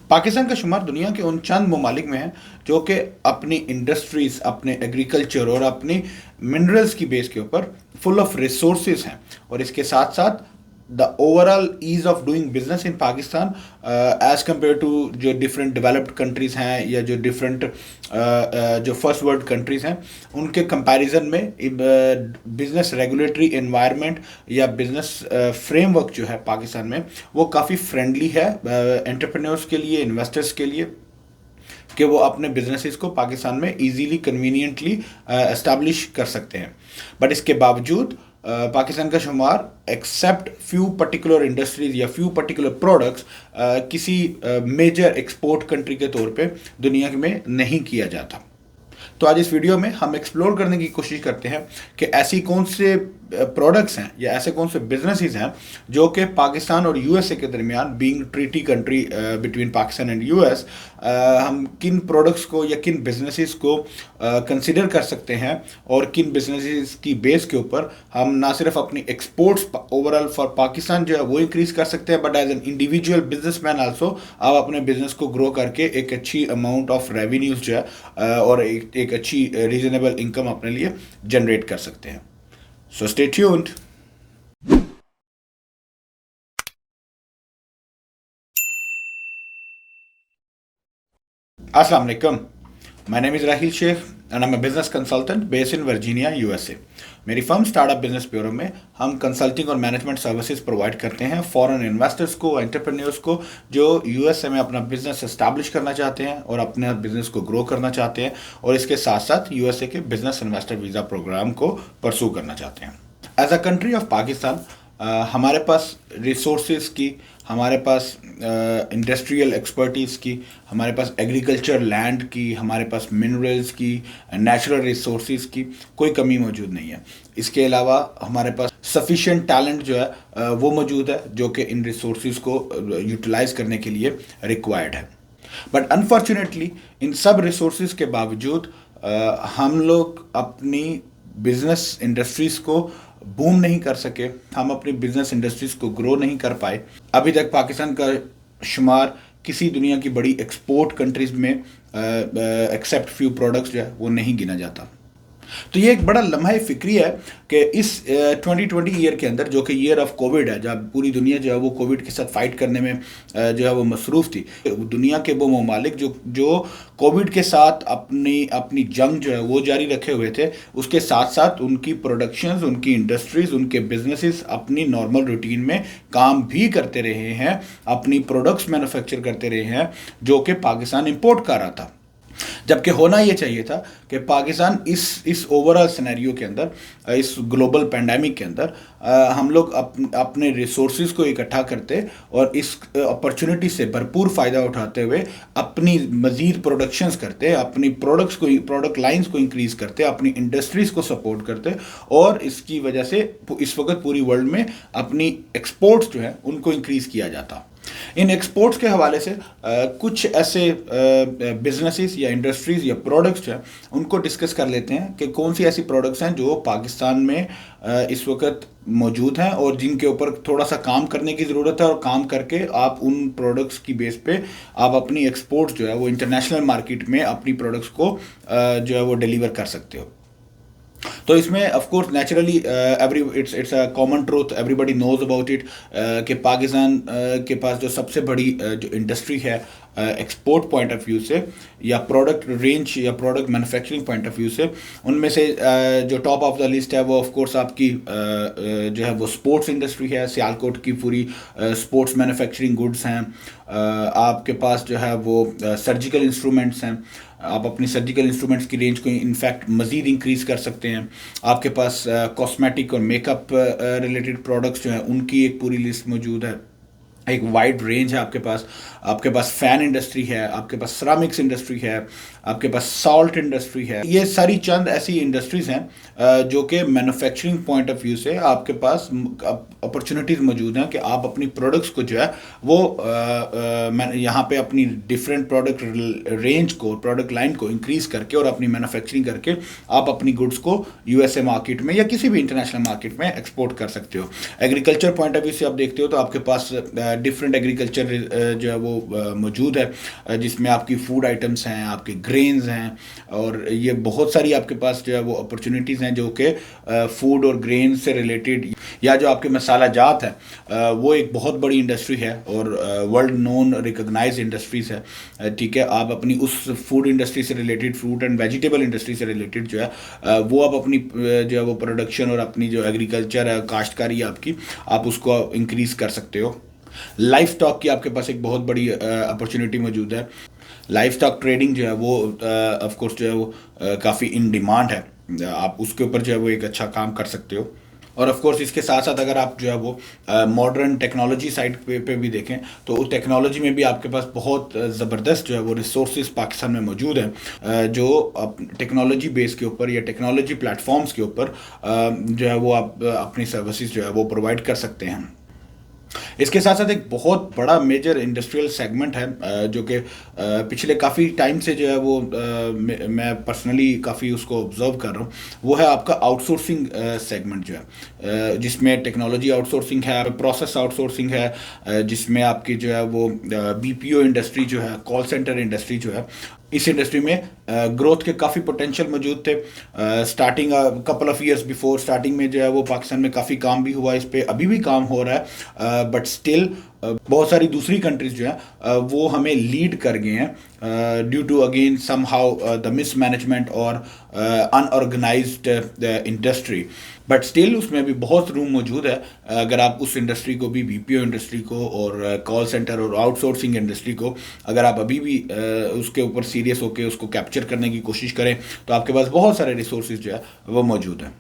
पाकिस्तान का शुमार दुनिया के उन चंद ममालिक में है जो कि अपनी इंडस्ट्रीज, अपने एग्रीकल्चर और अपनी मिनरल्स की बेस के ऊपर फुल ऑफ रिसोर्सेज हैं। और इसके साथ साथ the overall ease of doing business in Pakistan as compare to जो डिफरेंट डेवलप्ड कंट्रीज़ हैं या जो डिफरेंट जो फर्स्ट वर्ल्ड कंट्रीज़ हैं, उनके कंपैरिजन में बिजनेस रेगुलेटरी एनवायरनमेंट या बिजनेस फ्रेमवर्क जो है पाकिस्तान में वो काफ़ी फ्रेंडली है एंटरप्रेन्योर्स के लिए, इन्वेस्टर्स के लिए, कि वो अपने बिजनेसेस को पाकिस्तान में इजीली कन्वीनियंटली एस्टैब्लिश कर सकते हैं। बट इसके बावजूद पाकिस्तान का शुमार एक्सेप्ट फ्यू पर्टिकुलर इंडस्ट्रीज या फ्यू पर्टिकुलर प्रोडक्ट्स किसी मेजर एक्सपोर्ट कंट्री के तौर पे दुनिया में नहीं किया जाता। तो आज इस वीडियो में हम एक्सप्लोर करने की कोशिश करते हैं कि ऐसी कौन से प्रोडक्ट्स हैं या ऐसे कौन से बिजनेसेस हैं जो कि पाकिस्तान और यूएसए के दरमियान, being treaty country between Pakistan and US, हम किन प्रोडक्ट्स को या किन बिजनेसेस को कंसिडर कर सकते हैं और किन बिजनेसेस की बेस के ऊपर हम ना सिर्फ अपनी एक्सपोर्ट्स ओवरऑल फॉर पाकिस्तान जो है वो इंक्रीज कर सकते हैं, but as an individual businessman also आप अपने बिजनेस को ग्रो करके एक अच्छी अमाउंट ऑफ रेवेन्यूज जो है और एक अच्छी रीजनेबल इनकम अपने लिए जनरेट कर सकते हैं। So stay tuned. Assalamu alaikum. My name is Rahil Sheikh and I'm a business consultant based in Virginia, USA. मेरी फर्म स्टार्टअप बिजनेस ब्यूरो में हम कंसल्टिंग और मैनेजमेंट सर्विसेज प्रोवाइड करते हैं फॉरेन इन्वेस्टर्स को, एंटरप्रेन्योर्स को जो यूएसए में अपना बिजनेस एस्टैब्लिश करना चाहते हैं और अपने बिजनेस को ग्रो करना चाहते हैं और इसके साथ साथ यूएसए के बिजनेस इन्वेस्टर वीज़ा प्रोग्राम को परसू करना चाहते हैं। As a country of Pakistan हमारे पास रिसोर्सेज की, हमारे पास इंडस्ट्रियल एक्सपर्टीज़ की, हमारे पास एग्रीकल्चर लैंड की, हमारे पास मिनरल्स की, नेचुरल रिसोर्सेज की कोई कमी मौजूद नहीं है। इसके अलावा हमारे पास सफिशिएंट टैलेंट जो है वो मौजूद है जो कि इन रिसोर्सेज को यूटिलाइज करने के लिए रिक्वायर्ड है। बट अनफॉर्चुनेटली इन सब रिसोर्सेज के बावजूद हम लोग अपनी बिजनेस इंडस्ट्रीज़ को बूम नहीं कर सके, हम अपनी बिजनेस इंडस्ट्रीज को ग्रो नहीं कर पाए। अभी तक पाकिस्तान का शुमार किसी दुनिया की बड़ी एक्सपोर्ट कंट्रीज में एक्सेप्ट फ्यू प्रोडक्ट्स जो है वो नहीं गिना जाता। तो ये एक बड़ा लम्हा फिक्री है कि इस 2020 ईयर के अंदर, जो कि ईयर ऑफ कोविड है, जब पूरी दुनिया जो है वो कोविड के साथ फाइट करने में जो है वो मसरूफ़ थी, दुनिया के वो ममालिक जो कोविड के साथ अपनी जंग जो है वो जारी रखे हुए थे, उसके साथ साथ उनकी प्रोडक्शंस, उनकी इंडस्ट्रीज, उनके बिजनेसेस अपनी नॉर्मल रूटीन में काम भी करते रहे हैं, अपनी प्रोडक्ट्स मैन्युफैक्चर करते रहे हैं जो कि पाकिस्तान इंपोर्ट कर रहा था। जबकि होना ये चाहिए था कि पाकिस्तान इस ओवरऑल सिनेरियो के अंदर, इस ग्लोबल पैंडेमिक के अंदर हम लोग अपने रिसोर्सेज को इकट्ठा करते और इस अपॉर्चुनिटी से भरपूर फ़ायदा उठाते हुए अपनी मज़ीद प्रोडक्शंस करते, अपनी प्रोडक्ट लाइंस को इंक्रीज करते, अपनी इंडस्ट्रीज़ को सपोर्ट करते और इसकी वजह से इस वक्त पूरी वर्ल्ड में अपनी एक्सपोर्ट्स जो है उनको इंक्रीज़ किया जाता। इन एक्सपोर्ट्स के हवाले से कुछ ऐसे बिजनेसेस या इंडस्ट्रीज या प्रोडक्ट्स जो हैं उनको डिस्कस कर लेते हैं कि कौन सी ऐसी प्रोडक्ट्स हैं जो पाकिस्तान में इस वक्त मौजूद हैं और जिनके ऊपर थोड़ा सा काम करने की ज़रूरत है और काम करके आप उन प्रोडक्ट्स की बेस पे आप अपनी एक्सपोर्ट्स जो है वो इंटरनेशनल मार्केट में अपनी प्रोडक्ट्स को जो है वो डिलीवर कर सकते हो। तो इसमें of course naturally it's a common truth, everybody knows about it कि पाकिस्तान के पास जो सबसे बड़ी जो इंडस्ट्री है एक्सपोर्ट पॉइंट ऑफ व्यू से या प्रोडक्ट रेंज या product manufacturing point of view से, उनमें से जो टॉप ऑफ द लिस्ट है वो ऑफ कोर्स आपकी जो है वो स्पोर्ट्स इंडस्ट्री है। सियालकोट की पूरी स्पोर्ट्स मैन्युफैक्चरिंग गुड्स हैं। आपके पास जो है वो सर्जिकल इंस्ट्रूमेंट्स हैं, आप अपनी सर्जिकल इंस्ट्रूमेंट्स की रेंज को इनफैक्ट मज़ीद इंक्रीज कर सकते हैं। आपके पास कॉस्मेटिक और मेकअप रिलेटेड प्रोडक्ट्स जो हैं उनकी एक पूरी लिस्ट मौजूद है, एक वाइड रेंज है आपके पास फैन इंडस्ट्री है, आपके पास सिरामिक्स इंडस्ट्री है, आपके पास सॉल्ट इंडस्ट्री है। ये सारी चंद ऐसी इंडस्ट्रीज़ हैं जो कि मैन्युफैक्चरिंग पॉइंट ऑफ व्यू से आपके पास अपॉर्चुनिटीज़ मौजूद हैं कि आप अपनी प्रोडक्ट्स को जो है वो यहाँ पे अपनी डिफरेंट प्रोडक्ट रेंज को, प्रोडक्ट लाइन को इंक्रीज़ करके और अपनी मैन्युफैक्चरिंग करके आप अपनी गुड्स को यूएसए मार्केट में या किसी भी इंटरनेशनल मार्केट में एक्सपोर्ट कर सकते हो। एग्रीकल्चर पॉइंट ऑफ व्यू से आप देखते हो तो आपके पास डिफरेंट एग्रीकल्चर जो है वो मौजूद है, जिसमें आपकी फूड आइटम्स हैं, आपके ग्रेन्स हैं, और ये बहुत सारी आपके पास जो है वो अपॉर्चुनिटीज़ हैं जो कि फूड और ग्रेन से रिलेटेड, या जो आपके मसाला जात है वो एक बहुत बड़ी इंडस्ट्री है और वर्ल्ड नोन रिकॉग्नाइज इंडस्ट्रीज है। ठीक है, आप अपनी उस फूड इंडस्ट्री से related, fruit and vegetable industry से रिलेटेड जो है वो आप अपनी जो है वो प्रोडक्शन और अपनी जो एग्रीकल्चर है, काश्तकारी है आपकी, आप उसको इंक्रीज कर सकते हो। लाइफ स्टॉक की आपके पास एक बहुत बड़ी अपॉर्चुनिटी मौजूद है। लाइफ स्टॉक ट्रेडिंग जो है वो ऑफ कोर्स जो है वो काफ़ी इन डिमांड है, आप उसके ऊपर जो है वो एक अच्छा काम कर सकते हो। और ऑफ कोर्स इसके साथ साथ अगर आप जो है वो मॉडर्न टेक्नोलॉजी साइड पे भी देखें तो उस टेक्नोलॉजी में भी आपके पास बहुत ज़बरदस्त जो है वो रिसोर्सेज पाकिस्तान में मौजूद हैं, जो टेक्नोलॉजी बेस के ऊपर या टेक्नोलॉजी प्लेटफॉर्म्स के ऊपर जो है वो आप अपनी सर्विसेज जो है वो प्रोवाइड कर सकते हैं। इसके साथ साथ एक बहुत बड़ा मेजर इंडस्ट्रियल सेगमेंट है जो कि पिछले काफ़ी टाइम से जो है वो मैं पर्सनली काफ़ी उसको ऑब्जर्व कर रहा हूँ, वो है आपका आउटसोर्सिंग सेगमेंट जो है, जिसमें टेक्नोलॉजी आउटसोर्सिंग है, प्रोसेस आउटसोर्सिंग है, जिसमें आपकी जो है वो बीपीओ इंडस्ट्री जो है, कॉल सेंटर इंडस्ट्री जो है, इस इंडस्ट्री में ग्रोथ के काफ़ी पोटेंशियल मौजूद थे। Starting couple of years before, starting में जो है वो पाकिस्तान में काफ़ी काम भी हुआ इस पर, अभी भी काम हो रहा है, बट स्टिल बहुत सारी दूसरी कंट्रीज जो है वो हमें लीड कर गए हैं due to again somehow the mismanagement और अनऑर्गेनाइज्ड इंडस्ट्री, बट स्टिल उसमें भी बहुत रूम मौजूद है। अगर आप उस इंडस्ट्री को भी, बीपीओ इंडस्ट्री को और कॉल सेंटर और आउटसोर्सिंग इंडस्ट्री को, अगर आप अभी भी उसके ऊपर सीरियस होकर उसको कैप्चर करने की कोशिश करें तो आपके पास बहुत सारे रिसोर्सेज जो है वो मौजूद हैं।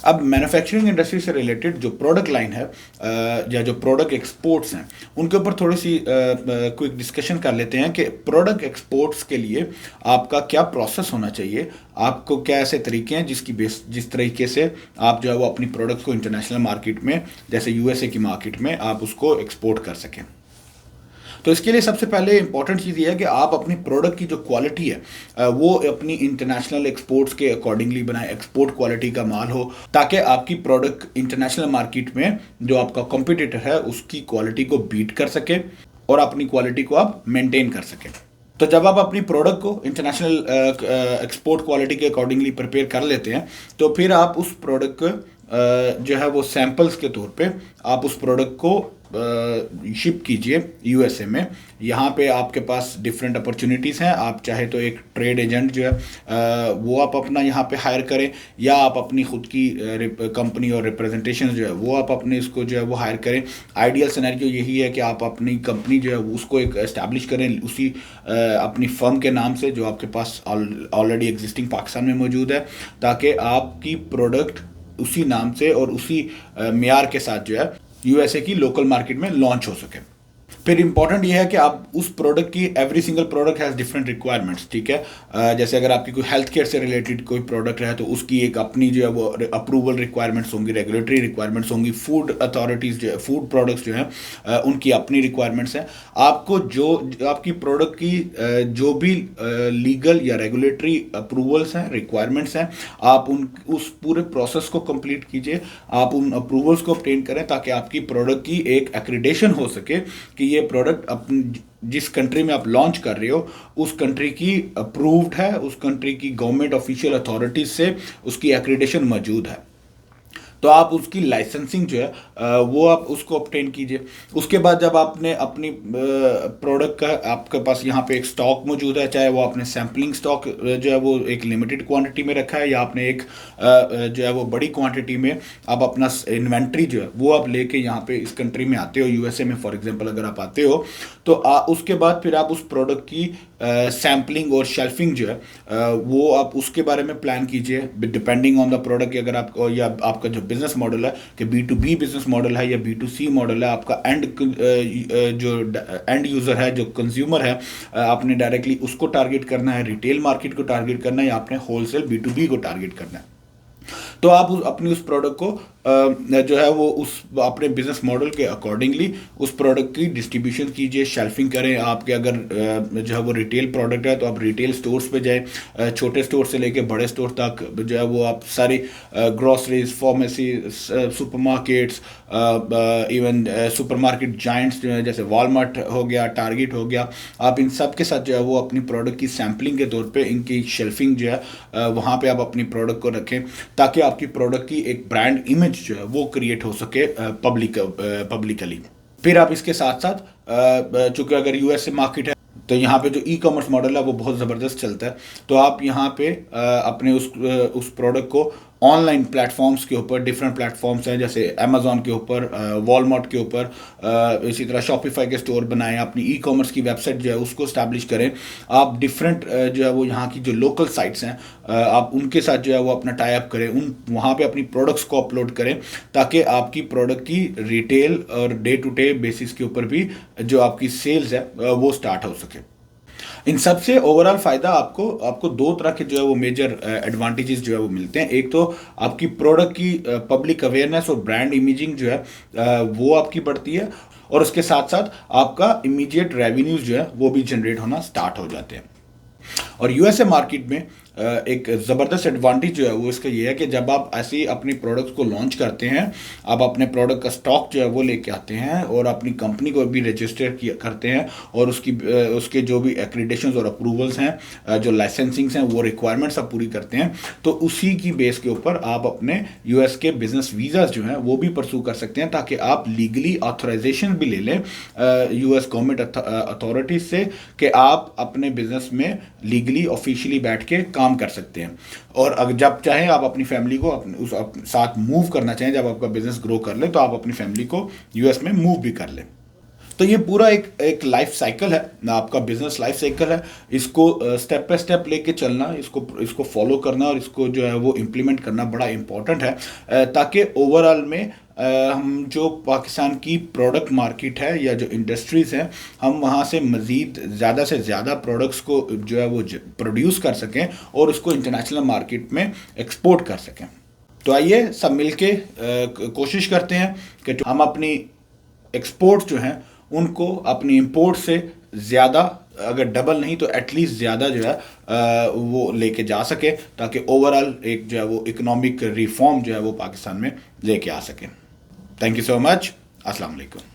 अब मैन्युफैक्चरिंग इंडस्ट्री से रिलेटेड जो प्रोडक्ट लाइन है या जो प्रोडक्ट एक्सपोर्ट्स हैं, उनके ऊपर थोड़ी सी क्विक डिस्कशन कर लेते हैं कि प्रोडक्ट एक्सपोर्ट्स के लिए आपका क्या प्रोसेस होना चाहिए, आपको क्या ऐसे तरीके हैं जिस तरीके से आप जो है वो अपनी प्रोडक्ट्स को इंटरनेशनल मार्केट में, जैसे यूएसए की मार्केट में, आप उसको एक्सपोर्ट कर सकें। तो इसके लिए सबसे पहले इंपॉर्टेंट चीज़ ये है कि आप अपनी प्रोडक्ट की जो क्वालिटी है वो अपनी इंटरनेशनल एक्सपोर्ट्स के अकॉर्डिंगली बनाए, एक्सपोर्ट क्वालिटी का माल हो, ताकि आपकी प्रोडक्ट इंटरनेशनल मार्केट में जो आपका कॉम्पिटिटर है उसकी क्वालिटी को बीट कर सके और अपनी क्वालिटी को आप मेंटेन कर सकें। तो जब आप अपनी प्रोडक्ट को इंटरनेशनल एक्सपोर्ट क्वालिटी के अकॉर्डिंगली प्रिपेयर कर लेते हैं तो फिर आप उस प्रोडक्ट को जो है वो सैंपल्स के तौर पे आप उस प्रोडक्ट को शिप कीजिए यूएसए में। यहाँ पे आपके पास डिफरेंट अपॉर्चुनिटीज़ हैं, आप चाहे तो एक ट्रेड एजेंट जो है वो आप अपना यहाँ पे हायर करें, या आप अपनी खुद की कंपनी और रिप्रेजेंटेशन जो है वो आप अपने इसको जो है वो हायर करें। आइडियल सिनेरियो यही है कि आप अपनी कंपनी जो है उसको एक एस्टैब्लिश करें उसी अपनी फर्म के नाम से जो आपके पास ऑलरेडी एग्जिस्टिंग पाकिस्तान में मौजूद है, ताकि आपकी प्रोडक्ट उसी नाम से और उसी मेयार के साथ जो है यूएसए की लोकल मार्केट में लॉन्च हो सके। फिर इंपॉर्टेंट ये है कि आप उस प्रोडक्ट की, every single product has different requirements, ठीक है। जैसे अगर आपकी कोई हेल्थ केयर से रिलेटेड कोई प्रोडक्ट है तो उसकी एक अपनी जो है वो अप्रूवल रिक्वायरमेंट्स होंगी, रेगुलेटरी रिक्वायरमेंट्स होंगी। फूड अथॉरिटीज़ जो है, फूड प्रोडक्ट्स जो हैं उनकी अपनी रिक्वायरमेंट्स हैं। आपको जो आपकी प्रोडक्ट की जो भी लीगल या रेगुलेटरी अप्रूवल्स हैं, रिक्वायरमेंट्स हैं, आप उस पूरे प्रोसेस को कंप्लीट कीजिए, आप उन अप्रूवल्स को ऑब्टेन करें ताकि आपकी प्रोडक्ट की एक एक्रीडेशन हो सके कि ये प्रोडक्ट अपनी जिस कंट्री में आप लॉन्च कर रहे हो उस कंट्री की अप्रूव्ड है, उस कंट्री की गवर्नमेंट ऑफिशियल अथॉरिटीज से उसकी एक्रीडेशन मौजूद है। तो आप उसकी लाइसेंसिंग जो है वो आप उसको ऑब्टेन कीजिए। उसके बाद जब आपने अपनी प्रोडक्ट का, आपके पास यहाँ पे एक स्टॉक मौजूद है, चाहे वो आपने सैम्पलिंग स्टॉक जो है वो एक लिमिटेड क्वांटिटी में रखा है, या आपने एक जो है वो बड़ी क्वांटिटी में आप अपना इन्वेंट्री जो है वो आप लेके यहाँ पे इस कंट्री में आते हो, यूएसए में फॉर एग्जांपल अगर आप आते हो तो उसके बाद फिर आप उस प्रोडक्ट की सैम्पलिंग और शेल्फिंग जो है वो आप उसके बारे में प्लान कीजिए, डिपेंडिंग ऑन द प्रोडक्ट। अगर आप, या आपका जो बिजनेस मॉडल है कि B2B बिजनेस मॉडल है या B2C मॉडल है, आपका जो एंड यूजर है, जो कंज्यूमर है, आपने डायरेक्टली उसको टारगेट करना है, रिटेल मार्केट को टारगेट करना है, या आपने होलसेल B2B को टारगेट करना है। तो आप अपनी उस प्रोडक्ट को जो है वो उस अपने बिजनेस मॉडल के अकॉर्डिंगली उस प्रोडक्ट की डिस्ट्रीब्यूशन कीजिए, शेल्फिंग करें। आपके अगर जो है वो रिटेल प्रोडक्ट है तो आप रिटेल स्टोर्स पे जाएं, छोटे स्टोर से लेके बड़े स्टोर तक जो है वो आप सारी groceries, pharmacy, supermarkets, even supermarket Giants जो है जैसे वॉलमार्ट हो गया, टारगेट हो गया, आप इन सब के साथ जो है वो अपनी प्रोडक्ट की सैम्पलिंग के तौर पे इनकी शेल्फिंग जो है वहाँ पे आप अपनी प्रोडक्ट को रखें, ताकि आपकी प्रोडक्ट की एक ब्रांड इमेज जो है वो क्रिएट हो सके पब्लिकली। फिर आप इसके साथ साथ चूंकि अगर यूएसए मार्केट है तो यहाँ पे जो ई कॉमर्स मॉडल है वो बहुत ज़बरदस्त चलता है, तो आप यहाँ पे अपने उस प्रोडक्ट को ऑनलाइन प्लेटफॉर्म्स के ऊपर, डिफरेंट प्लेटफॉर्म्स हैं जैसे अमेजोन के ऊपर, वॉलमार्ट के ऊपर, इसी तरह शॉपिफाई के स्टोर बनाएं, अपनी ई कॉमर्स की वेबसाइट जो है उसको स्टैब्लिश करें। आप डिफरेंट जो है वो यहाँ की जो लोकल साइट्स हैं आप उनके साथ जो है वो अपना टाई अप करें, वहाँ पे अपनी प्रोडक्ट्स को अपलोड करें, ताकि आपकी प्रोडक्ट की रिटेल और डे टू डे बेसिस के ऊपर भी जो आपकी सेल्स है वो स्टार्ट हो सके। इन सबसे ओवरऑल फायदा आपको दो तरह के जो है वो मेजर एडवांटेजेस जो है वो मिलते हैं। एक तो आपकी प्रोडक्ट की पब्लिक अवेयरनेस और ब्रांड इमेजिंग जो है वो आपकी बढ़ती है, और उसके साथ साथ आपका इमीडिएट रेवेन्यूज जो है वो भी जनरेट होना स्टार्ट हो जाते हैं। और यूएसए मार्केट में एक ज़बरदस्त एडवांटेज जो है वो इसका ये है कि जब आप ऐसी अपनी प्रोडक्ट्स को लॉन्च करते हैं, आप अपने प्रोडक्ट का स्टॉक जो है वो लेके आते हैं और अपनी कंपनी को भी रजिस्टर करते हैं, और उसके जो भी एक्रीडेशंस और अप्रूवल्स हैं, जो लाइसेंसिंग्स हैं, वो रिक्वायरमेंट्स आप पूरी करते हैं, तो उसी की बेस के ऊपर आप अपने यूएस के बिजनेस वीज़ाज जो हैं वो भी परसू कर सकते हैं, ताकि आप लीगली ऑथराइजेशन भी ले लें यूएस गवर्नमेंट अथॉरिटीज से कि आप अपने बिजनेस में लीगली ऑफिशियली बैठ के काम कर सकते हैं। और अगर जब चाहें आप अपनी फैमिली को उस साथ मूव करना चाहें, जब आपका बिजनेस ग्रो कर ले तो आप अपनी फैमिली को यूएस में मूव भी कर लें। तो ये पूरा एक लाइफ साइकिल है, आपका बिजनेस लाइफ साइकिल है। इसको स्टेप बाय स्टेप लेके चलना, इसको फॉलो करना और इसको जो है वो इम्प्लीमेंट करना बड़ा इंपॉर्टेंट है, ताकि ओवरऑल में हम जो पाकिस्तान की प्रोडक्ट मार्केट है या जो इंडस्ट्रीज़ हैं, हम वहाँ से मज़ीद ज़्यादा से ज़्यादा प्रोडक्ट्स को जो है वो प्रोड्यूस कर सकें और उसको इंटरनेशनल मार्केट में एक्सपोर्ट कर सकें। तो आइए सब मिलके कोशिश करते हैं कि हम अपनी एक्सपोर्ट्स जो हैं उनको अपनी इंपोर्ट से ज़्यादा, अगर डबल नहीं तो एटलीस्ट ज़्यादा जो है वो लेके जा सके, ताकि ओवरऑल एक जो है वो इकोनॉमिक रिफॉर्म जो है वो पाकिस्तान में लेके आ सके। Thank you so much. अस्सलाम वालेकुम।